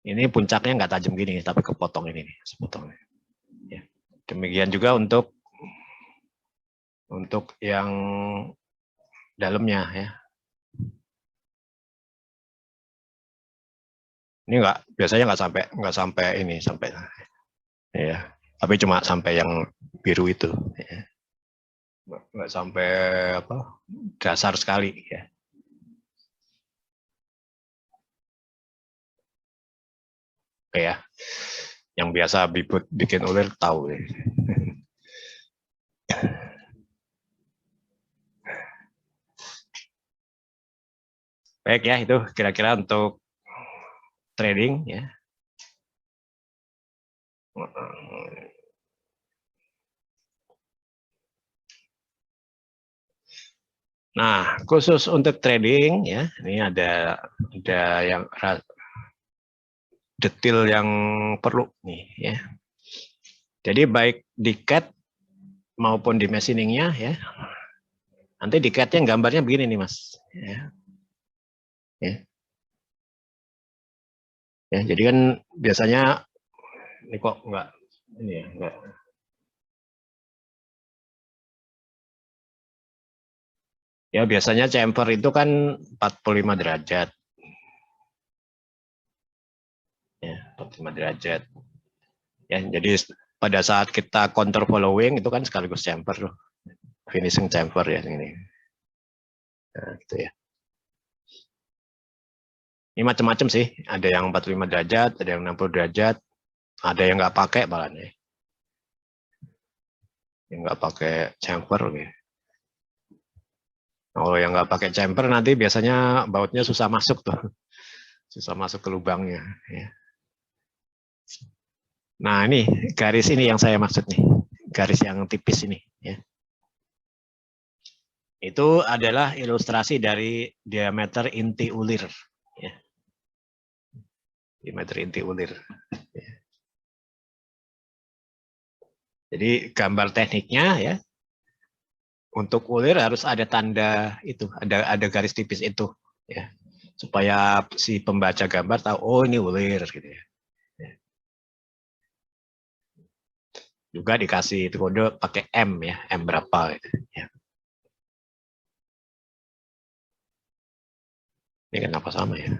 Ini puncaknya nggak tajam gini, tapi kepotong ini nih, sepotong. Ya. Demikian juga untuk yang dalamnya, ya. Ini biasanya nggak sampai ini sampai, ya. Tapi cuma sampai yang biru itu, ya. Nggak sampai apa dasar sekali, ya. Oke ya, yang biasa bikin ulir tahu, ya. Baik ya, itu kira-kira untuk trading, ya. Nah, khusus untuk trading, ya, ini ada yang detail yang perlu nih, ya. Jadi baik di CAD maupun di machiningnya, ya. Nanti di CAD-nya gambarnya begini nih, Mas. Ya. Ya. Ya, jadi kan biasanya ini kok enggak ini ya, enggak. Ya, biasanya chamfer itu kan 45 derajat. Ya, 45 derajat. Ya, jadi pada saat kita counter following itu kan sekaligus chamfer, finishing chamfer ya ini. Nah, gitu ya. Ini macam-macam sih, ada yang 45 derajat, ada yang 60 derajat, ada yang nggak pakai malah nih. Yang nggak pakai chamfer gitu. Kalau yang nggak pakai chamfer nanti biasanya bautnya susah masuk tuh. Susah masuk ke lubangnya, ya. Nah, ini garis ini yang saya maksud nih. Garis yang tipis ini, ya. Itu adalah ilustrasi dari diameter inti ulir, ya. Diameter inti ulir. Ya. Jadi gambar tekniknya, ya, untuk ulir harus ada tanda itu, ada garis tipis itu, ya, supaya si pembaca gambar tahu, oh ini ulir gitu ya. Juga dikasih kode pakai M, ya, M berapa gitu, ya. Ini kenapa sama ya?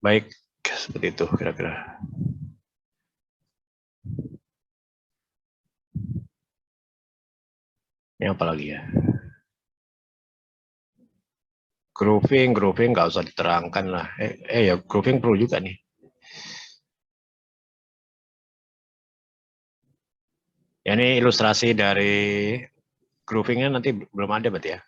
Baik, seperti itu kira-kira. Ini apa lagi ya? Grooving nggak usah diterangkan lah. Ya grooving perlu juga nih. Ya, ini ilustrasi dari groovingnya nanti belum ada berarti ya.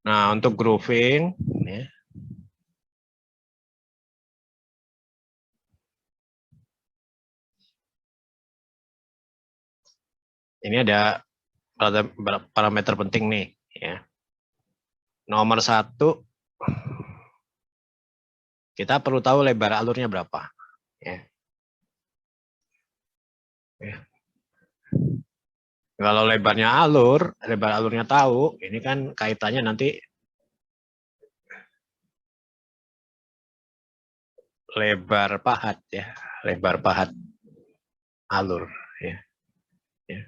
Nah, untuk grooving, ya, ini ada parameter penting nih, ya. Nomor 1, kita perlu tahu lebar alurnya berapa, ya. Ya. Kalau lebarnya lebar alurnya tahu, ini kan kaitannya nanti lebar pahat ya, lebar pahat alur ya. Ya.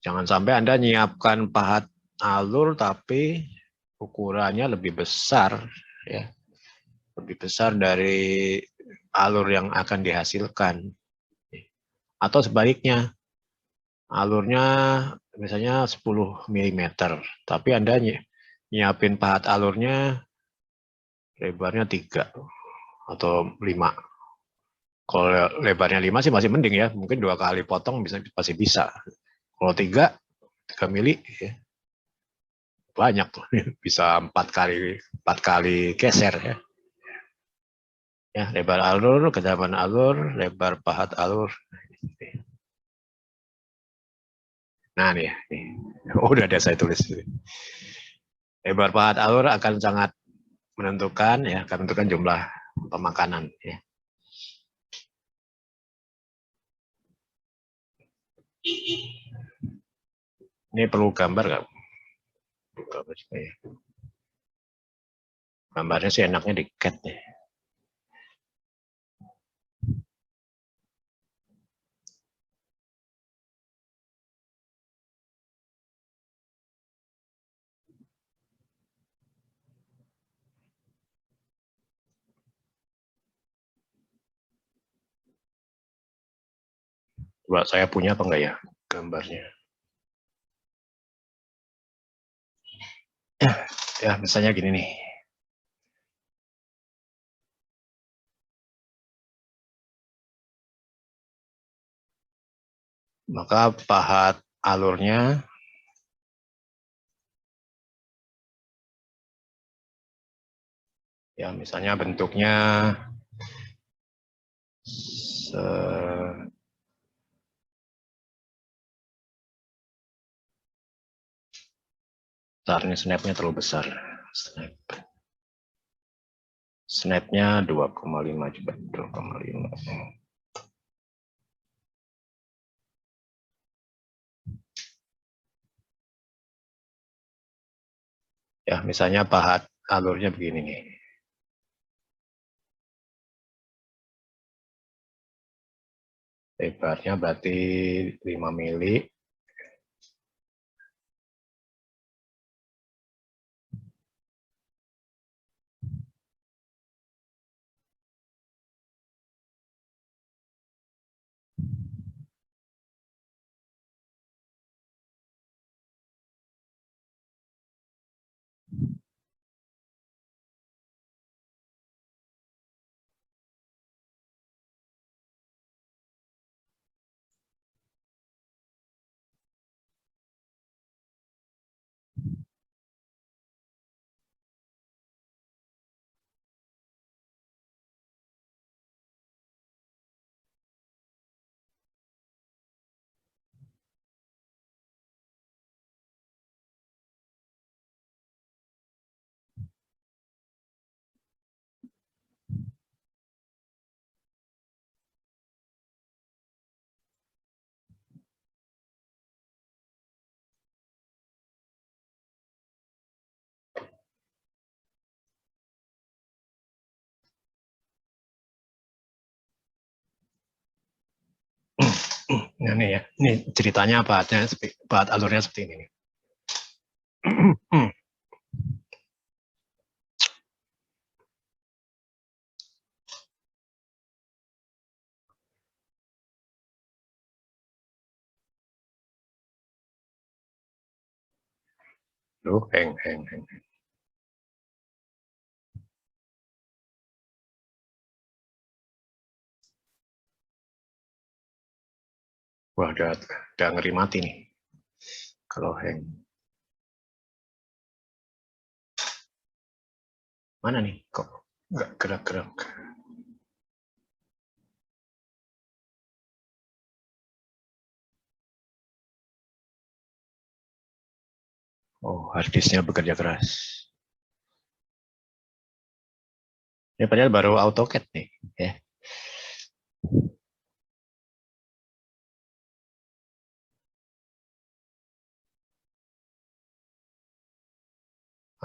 Jangan sampai Anda nyiapkan pahat alur tapi ukurannya lebih besar ya, lebih besar dari alur yang akan dihasilkan. Atau sebaliknya, alurnya misalnya 10 mm, tapi Anda nyiapin pahat alurnya lebarnya 3 atau 5. Kalau lebarnya 5 sih masih mending ya, mungkin 2 kali potong masih bisa. Kalau 3 mili ya, banyak tuh, bisa 4 kali geser ya. Ya, lebar alur, kedalaman alur, lebar pahat alur. Nah nih, nih. Oh, udah ada saya tulis. Lebar pahat alur akan sangat menentukan ya, akan menentukan jumlah pemakanan ya. Ini perlu gambar nggak? Gambarnya sih enaknya di cat nih. Coba saya punya apa enggak ya gambarnya? Ya, misalnya gini nih. Maka pahat alurnya ya misalnya bentuknya besarnya, snapnya terlalu besar. Snapnya 2,5 coba 2,5. Ya, misalnya pahat alurnya begini nih. Lebarnya berarti 5 mili. Nah, nih ya, ini ceritanya pahat alurnya seperti ini nih. Loh, heng. Wah, udah ngeri mati nih. Kalau hang. Mana nih? Kok nggak gerak-gerak? Oh, harddisknya bekerja keras. Ini padahal baru AutoCAD nih. Ya.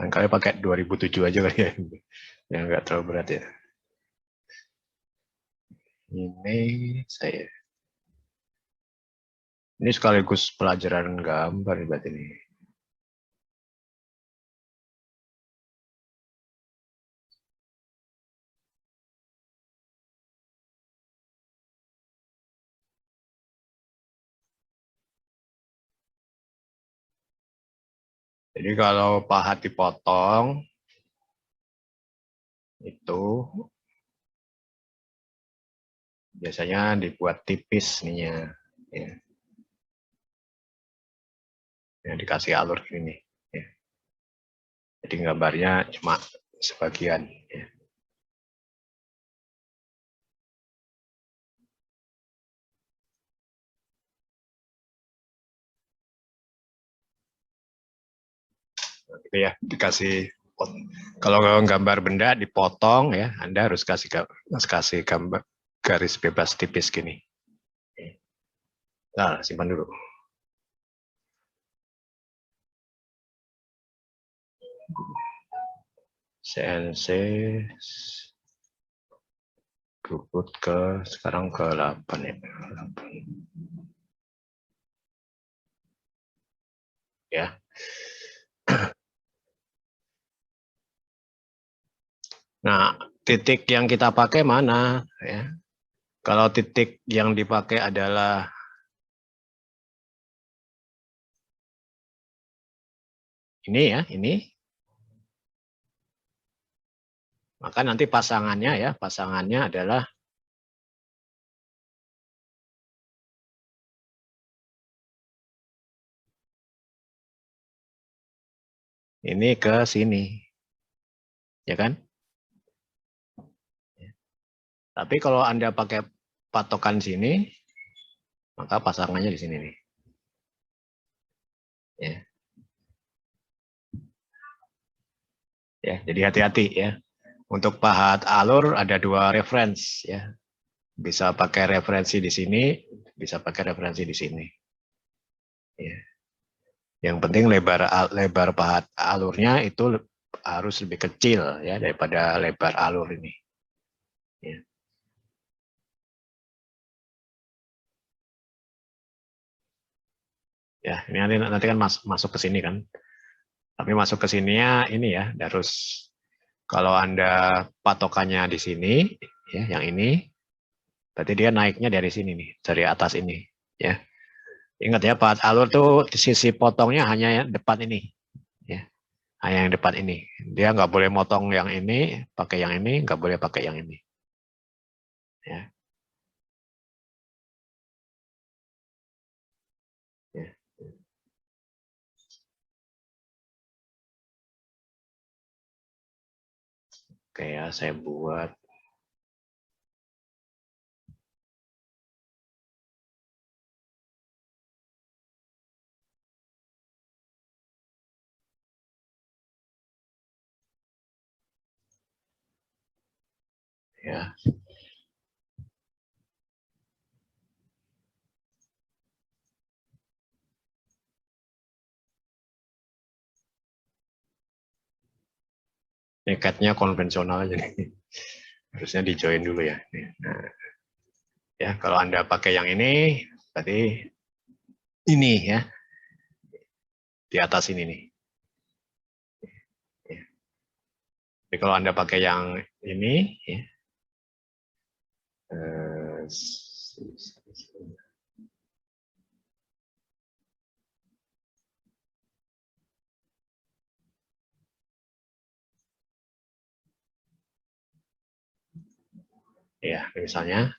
Kali pakai 2007 aja kali ya. Yang nggak terlalu berat ya. Ini sekaligus pelajaran gambar berarti ini. Jadi kalau pahat dipotong itu biasanya dibuat tipis nih ya. Yang dikasih alur gini. Ya. Jadi gambarnya cuma sebagian. Ya. Gitu ya, dikasih. Kalau gambar benda dipotong ya, Anda harus kasih gambar garis bebas tipis gini. Nah, simpan dulu. CNC berikut sekarang ke 8 ya. 8. Ya. Nah, titik yang kita pakai mana ya? Kalau titik yang dipakai adalah ini ya, ini. Maka nanti pasangannya ya, pasangannya adalah ini ke sini. Ya kan? Tapi kalau Anda pakai patokan sini, maka pasangannya di sini nih. Ya. Ya, jadi hati-hati ya. Untuk pahat alur ada 2 referensi ya. Bisa pakai referensi di sini, bisa pakai referensi di sini. Ya. Yang penting lebar pahat alurnya itu harus lebih kecil ya daripada lebar alur ini. Ya. Ya, ini nanti kan masuk ke sini kan. Tapi masuk ke sininya ini ya, harus kalau Anda patokannya di sini ya, yang ini berarti dia naiknya dari sini nih, dari atas ini ya. Ingat ya, pahat alur tuh di sisi potongnya hanya yang depan ini ya. Hanya yang depan ini. Dia nggak boleh motong yang ini, pakai yang ini, nggak boleh pakai yang ini. Ya. Ya. Oke ya, saya buat. Ya. Nekatnya konvensional aja nih. Harusnya di join dulu ya. Nah, ya kalau Anda pakai yang ini, berarti ini ya, di atas ini nih. Ya. Jadi kalau Anda pakai yang ini, ya, ya misalnya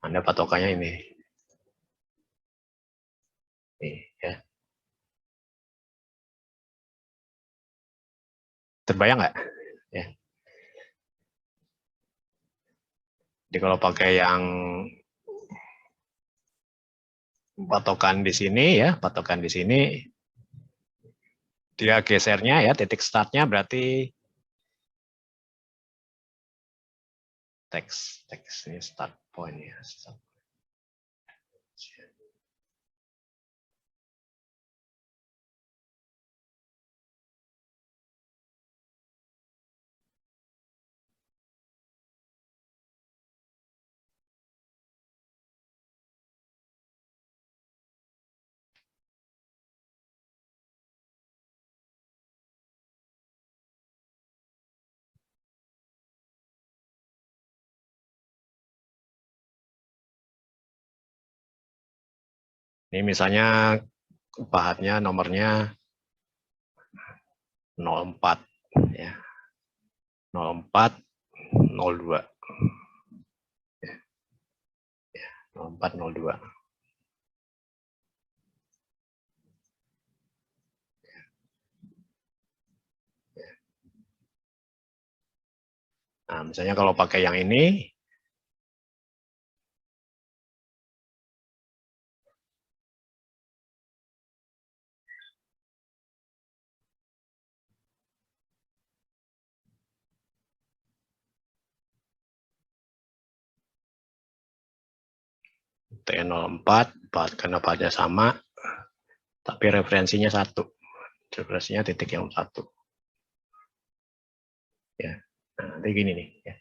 Anda patokannya ini. Nih, ya. Terbayang nggak? Ya. Jadi kalau pakai yang patokan di sini ya, patokan di sini, dia gesernya ya, titik startnya berarti teks ini start point ya. Ini misalnya pahatnya nomornya 04 ya. 04 02. Ya, 04 02. Nah, misalnya kalau pakai yang ini, T04, karena pada sama, tapi referensinya satu. Referensinya titik yang satu. Ya, nah, nanti gini nih. Ya.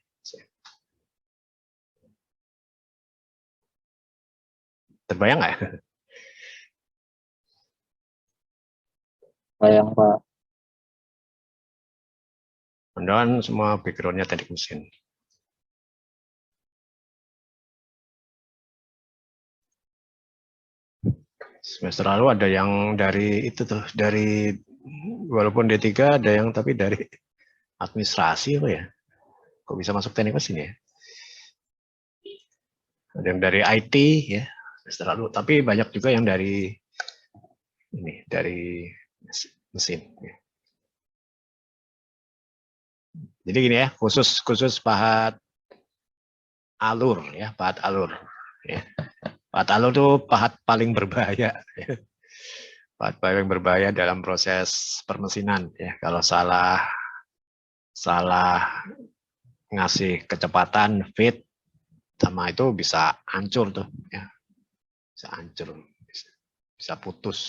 Terbayang nggak ya? Bayang, Pak. Mudah-mudahan semua background-nya teknik mesin. Semester lalu ada yang dari itu tuh, dari walaupun D3 ada yang tapi dari administrasi apa ya? Kok bisa masuk teknik mesin ya? Ada yang dari IT ya, semester lalu, tapi banyak juga yang dari ini, dari mesin. Ya. Jadi gini ya, khusus pahat alur ya, pahat alur. Ya. Pahat alur itu pahat paling berbahaya. Ya. Pahat paling berbahaya dalam proses permesinan ya. Kalau salah ngasih kecepatan fit sama itu bisa hancur tuh ya, bisa hancur, bisa putus.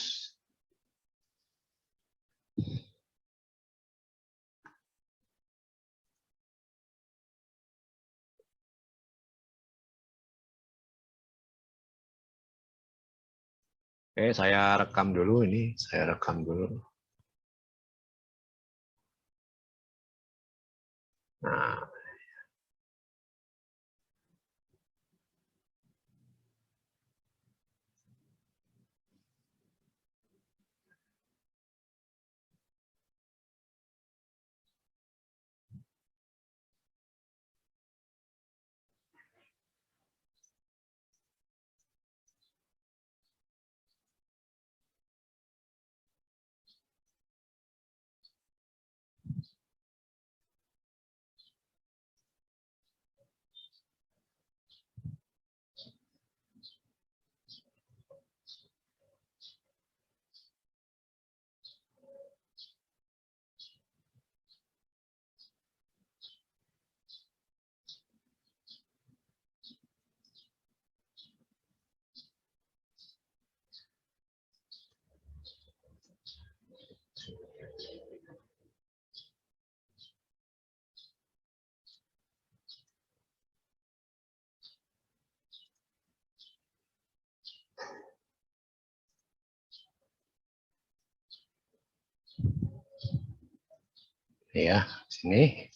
Oke, saya rekam dulu ini, saya rekam dulu. Nah, ya, sini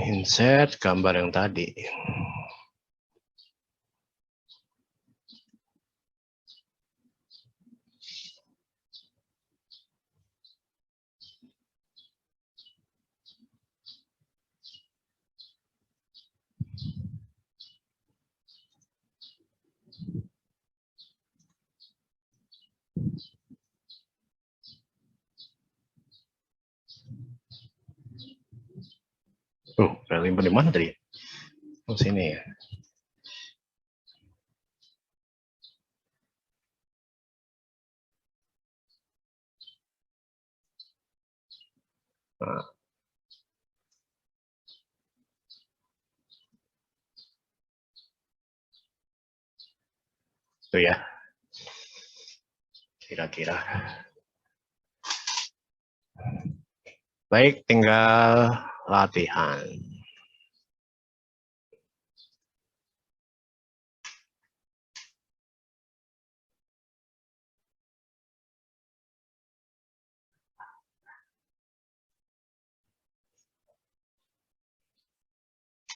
insert gambar yang tadi. Rally di mana tadi? Oh, sini ya. Nah, itu ya. Kira-kira. Baik, tinggal latihan.